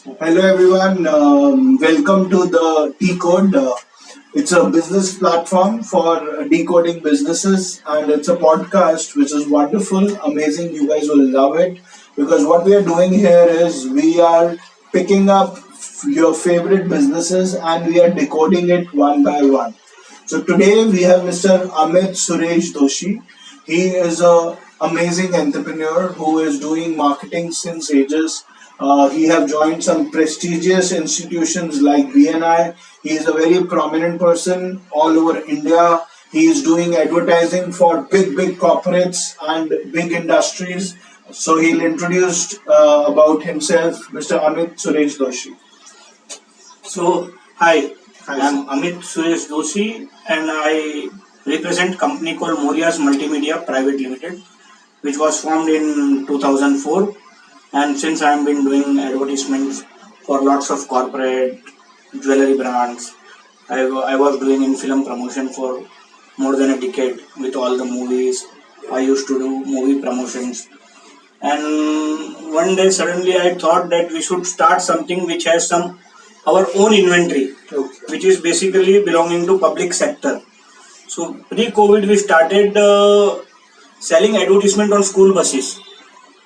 Hello everyone, welcome to the Decode. It's a business platform for decoding businesses, and it's a podcast which is wonderful, amazing. You guys will love it because what we are doing here is we are picking up your favorite businesses and we are decoding it one by one. So today we have Mr. Amit Suresh Doshi. He is a amazing entrepreneur who is doing marketing since ages. He have joined some prestigious institutions like BNI. He is a very prominent person all over India. He is doing advertising for big corporates and big industries. So he'll introduce about himself, Mr. Amit Suresh Doshi. Hi, Hi, I'm sir. Amit Suresh Doshi and I represent company called Morias Multimedia Private Limited, which was formed in 2004. And since I've been doing advertisements for lots of corporate jewelry brands, I was doing in film promotion for more than a decade with all the movies. I used to do movie promotions. And one day suddenly I thought that we should start something which has some our own inventory, Okay. which is basically belonging to public sector. So pre-COVID we started selling advertisement on school buses,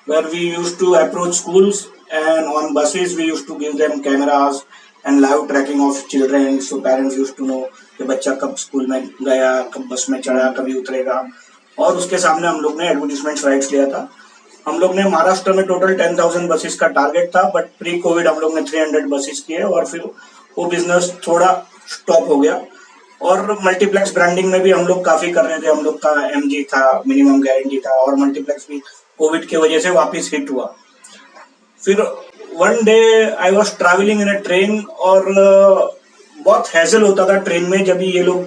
where we used to approach schools and on buses we used to give them cameras and live tracking of children, so parents used to know कि बच्चा कब school में गया, कब बस में चढ़ा, कभी उतरेगा. और उसके सामने हम लोग ने एडवर्टीजमेंट राइट्स लिया था. हम लोग ने महाराष्ट्र में टोटल 10,000 बसेस का टारगेट था, बट प्री कोविड हम लोग ने 300 बसेस किए और फिर वो बिजनेस थोड़ा स्टॉप हो गया. और मल्टीप्लेक्स ब्रांडिंग में भी हम लोग काफी कर रहे थे. हम लोग का एमजी था, मिनिमम गारंटी था, और मल्टीप्लेक्स भी कोविड की वजह से वापस हिट हुआ. फिर one day I was travelling in a train और बहुत हैसल होता था ट्रेन में. जब भी ये लोग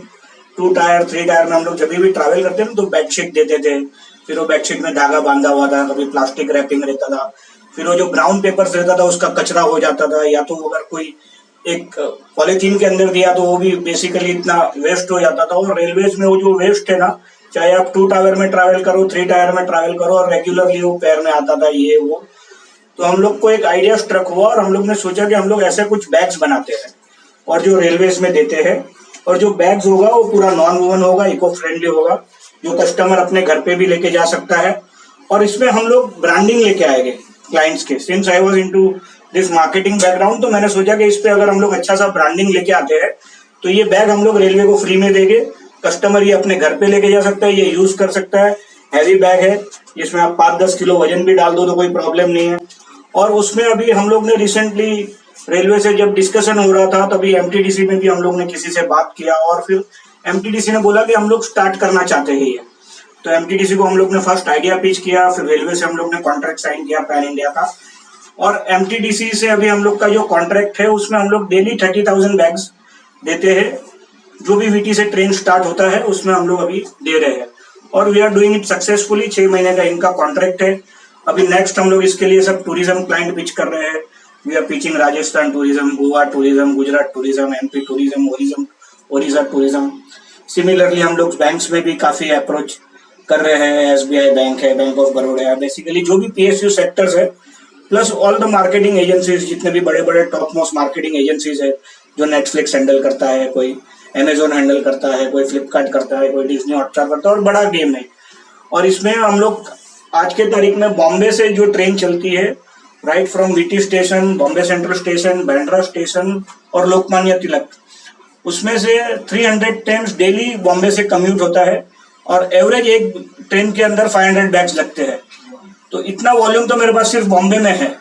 2 टायर 3 टायर में हम लोग जब भी ट्रैवल करते ना तो बेडशीट देते थे. फिर वो बेडशीट में धागा बांधा हुआ था, कभी प्लास्टिक रैपिंग रहता था. फिर वो जो ब्राउन पेपर्स रहता था उसका कचरा हो जाता था, या तो अगर कोई एक पॉलीथीन के अंदर दिया तो वो भी बेसिकली इतना वेस्ट हो जाता था. और रेलवेज में वो जो वेस्ट है ना, चाहे आप 2 टायर में ट्रैवल करो, 3 टायर में ट्रैवल करो, और रेगुलरली वो पैर में आता था ये वो. तो हम लोग को एक आइडिया स्ट्रक हुआ और हम लोग ने सोचा कि हम लोग ऐसे कुछ बैग्स बनाते हैं और जो रेलवेज में देते हैं. और जो बैग्स होगा वो पूरा नॉन वोवन होगा, इको फ्रेंडली होगा, जो कस्टमर अपने घर पे भी लेके जा सकता है. और इसमें हम लोग ब्रांडिंग लेके आएंगे क्लाइंट्स के. Since I was into this marketing background, तो मैंने सोचा कि इस पे अगर हम लोग अच्छा सा ब्रांडिंग लेके आते हैं तो ये बैग हम लोग रेलवे को फ्री में देंगे. कस्टमर ये अपने घर पे लेके जा सकता है, ये यूज कर सकता है. हैवी बैग है, जिसमें आप 5-10 किलो वजन भी डाल दो तो कोई प्रॉब्लम नहीं है. और उसमें अभी हम लोग ने रिसेंटली रेलवे से जब डिस्कशन हो रहा था तभी एमटीडीसी में भी हम लोग ने किसी से बात किया और फिर एमटीडीसी ने बोला कि हम लोग स्टार्ट करना चाहते हैं ये. तो एमटीडीसी को हम लोग ने फर्स्ट आइडिया पिच किया, फिर रेलवे से हम लोग ने कॉन्ट्रैक्ट साइन किया पैन इंडिया का. और एमटीडीसी से अभी हम लोग का जो कॉन्ट्रैक्ट है उसमें हम लोग डेली 30,000 बैग्स देते हैं. जो भी वीटी से ट्रेन स्टार्ट होता है उसमें हम लोग अभी दे रहे हैं और we are doing it successfully. 6 महीने का इनका कॉन्ट्रैक्ट है. अभी नेक्स्ट हम लोग इसके लिए सब टूरिज्म क्लाइंट पिच कर रहे हैं. We are pitching Rajasthan tourism, Goa tourism, Gujarat tourism, MP tourism, Orissa tourism. Similarly हम लोग बैंक्स में भी काफी अप्रोच कर रहे हैं. एसबीआई बैंक है, बैंक ऑफ बड़ौदा है, बेसिकली जो भी पीएसयू सेक्टर्स है, plus all the marketing agencies, जितने भी बड़े बड़े टॉप मोस्ट मार्केटिंग एजेंसीज है, जो नेटफ्लिक्स हैंडल करता है, कोई अमेजोन हैंडल करता है, कोई फ्लिपकार्ट करता है, कोई डिज्नी हॉटस्टार करता है, और बड़ा गेम है. और इसमें हम लोग आज के तारीख में बॉम्बे से जो ट्रेन चलती है, right from VT station, Bombay central station, Bandra station और लोकमान्य तिलक, उसमें से 300 टाइम्स डेली बॉम्बे से कम्यूट होता है और एवरेज एक ट्रेन के अंदर 500 बैग्स लगते हैं. तो इतना वॉल्यूम तो मेरे पास सिर्फ बॉम्बे में है.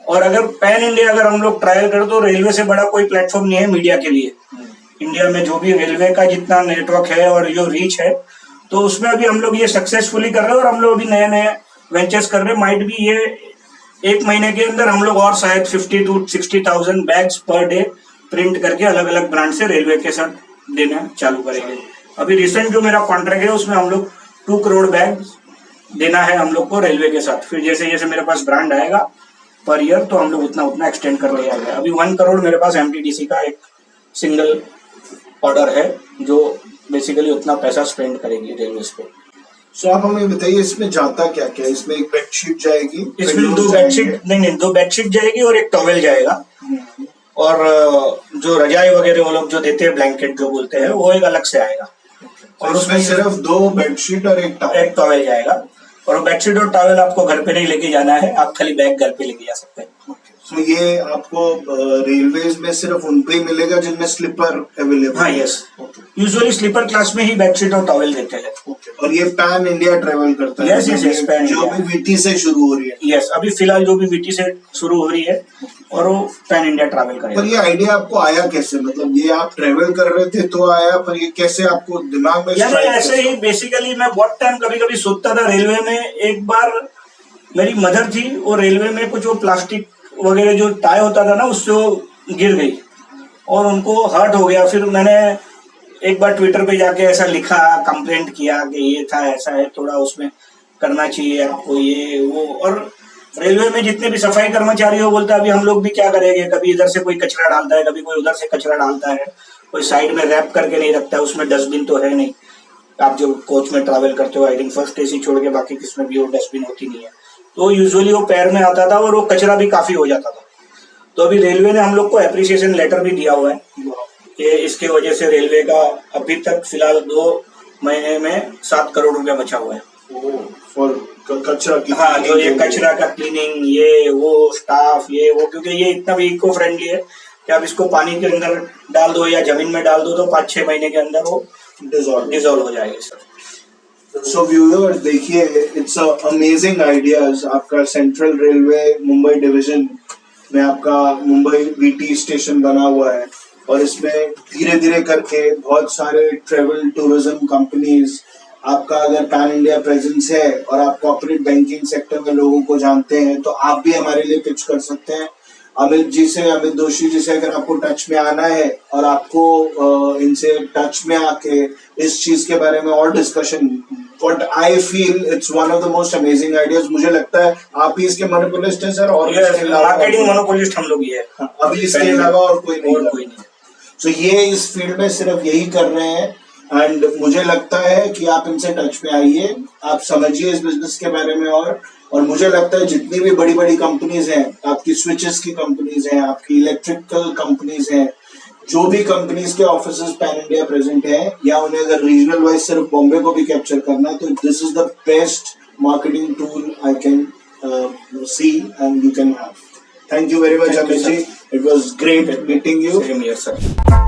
और अगर पैन इंडिया अगर हम लोग ट्रायल करें तो रेलवे से बड़ा कोई प्लेटफॉर्म नहीं है मीडिया के लिए. इंडिया में जो भी रेलवे का जितना नेटवर्क है और जो रीच है, तो उसमें अभी हम लोग ये सक्सेसफुली कर रहे हैं. और हम लोग अभी नए नए वेंचर्स कर रहे हैं. माइट भी ये 1 महीने के अंदर हम लोग और शायद 50,000 to 60,000 bags per day print करके अलग अलग ब्रांड से रेलवे के साथ देना चालू करेंगे. अभी रिसेंट जो मेरा कॉन्ट्रैक्ट है उसमें हम लोग 2 करोड़ बैग देना है हम लोग को रेलवे के साथ. फिर जैसे जैसे मेरे पास ब्रांड आएगा पर ईयर तो हम लोग उतना उतना एक्सटेंड कर लिया गया. अभी 1 करोड़ मेरे पास एमटीडीसी का एक सिंगल ऑर्डर है, जो बेसिकली उतना पैसा स्पेंड करेगी रेलवे पे. सो आप हमें बताइए इसमें जाता क्या क्या है? इसमें एक बेडशीट जाएगी, इसमें pillows दो जाएंगे। बेडशीट नहीं, दो बेडशीट जाएगी और एक टॉवेल जाएगा। और जो रजाई वगैरह वो लोग जो देते हैं, ब्लैंकेट जो बोलते हैं, वो एक अलग से आएगा। और उसमें सिर्फ 2 बेडशीट और एक टॉवेल। एक टॉवेल जाएगा। और बेडशीट और टॉवेल आपको घर पे नहीं लेके जाना है, आप खाली बैग घर पे लेके जा सकते हैं। तो ये आपको रेलवेज में सिर्फ उन पे ही मिलेगा जिनमें स्लीपर अवेलेबल। हाँ, यस। यूजुअली स्लीपर क्लास में ही बेडशीट और टॉवेल देते हैं। और ये पैन इंडिया ट्रेवल करता है। यस यस यस, पैन जो इंडिया। भी वीटी से शुरू हो रही है। यस, अभी फिलहाल जो भी वीटी से शुरू हो रही है और वो पैन इंडिया ट्रैवल करेगा। पर ये आइडिया आपको आया कैसे? मतलब ये आप ट्रेवल कर रहे थे तो आया, पर ये कैसे आपको दिमाग में यानी strike ऐसे कैसे? ही बेसिकली मैं बहुत टाइम कभी कभी सोचता था रेलवे में। एक बार मेरी मदर थी, वो रेलवे में कुछ वो प्लास्टिक वगैरह जो टाई होता था ना, उससे वो गिर गई और उनको हर्ट हो गया। फिर मैंने एक बार ट्विटर पे जाके ऐसा लिखा, कंप्लेंट किया कि ये था, ऐसा है, थोड़ा उसमें करना चाहिए आपको, ये वो। और रेलवे में जितने भी सफाई कर्मचारी हो बोलता है अभी हम लोग भी क्या करेंगे, कभी इधर से कोई कचरा डालता है, कभी कोई उधर से कचरा डालता है, कोई साइड में रैप करके नहीं रखता है, उसमें डस्टबिन तो है नहीं। आप जो कोच में ट्रैवल करते हो, आई थिंक फर्स्ट एसी छोड़ के बाकी किसमें भी वो डस्टबिन होती नहीं है, तो यूजुअली वो पैर में आता था और वो कचरा भी काफी हो जाता था। तो अभी रेलवे ने हम लोग को एप्रिसिएशन लेटर भी दिया हुआ है कि इसके वजह से रेलवे का अभी तक फिलहाल 2 महीने में 7 करोड़ रुपया बचा हुआ है। फॉर कचरा की। हाँ, जो ये कचरा का क्लीनिंग, ये वो स्टाफ, ये वो, क्योंकि ये इतना भी इको फ्रेंडली है कि आप इसको पानी के अंदर डाल दो या जमीन में डाल दो तो 5-6 महीने के अंदर वो डिजोल्व हो जाएगी सर। सो व्यूअर्स देखिए, इट्स अमेजिंग आइडियाज। आपका सेंट्रल रेलवे मुंबई डिवीजन में आपका मुंबई वीटी स्टेशन बना हुआ है और इसमें धीरे धीरे करके बहुत सारे ट्रेवल टूरिज्म कंपनीज, आपका अगर पैन इंडिया प्रेजेंस है और आप कॉर्पोरेट बैंकिंग सेक्टर में लोगों को जानते हैं तो आप भी हमारे लिए पिच कर सकते हैं। अमित जोशी जी से अगर आपको टच में आना है और आपको इनसे टच में आके इस चीज के बारे में और discussion, what I feel it's one of the most amazing ideas. मुझे लगता है आप ही इसके मोनोपोलिस्ट हैं सर, और मार्केटिंग मोनोपोलिस्ट हम लोग ही है। अभी इसके अलावा और कोई नहीं। तो ये इस फील्ड में सिर्फ यही कर रहे हैं एंड मुझे लगता है कि आप इनसे टच में आइए, आप समझिए इस बिजनेस के बारे में। और मुझे लगता है जितनी भी बड़ी बड़ी कंपनीज हैं, आपकी स्विचेस की कंपनीज हैं, आपकी इलेक्ट्रिकल कंपनीज हैं, जो भी कंपनीज के ऑफिसेज पैन इंडिया प्रेजेंट हैं, या उन्हें अगर रीजनल वाइज सिर्फ बॉम्बे को भी कैप्चर करना है, तो this is the best marketing tool I can see and you can have. Thank you very much Amit ji, it was great meeting you. Same here, sir.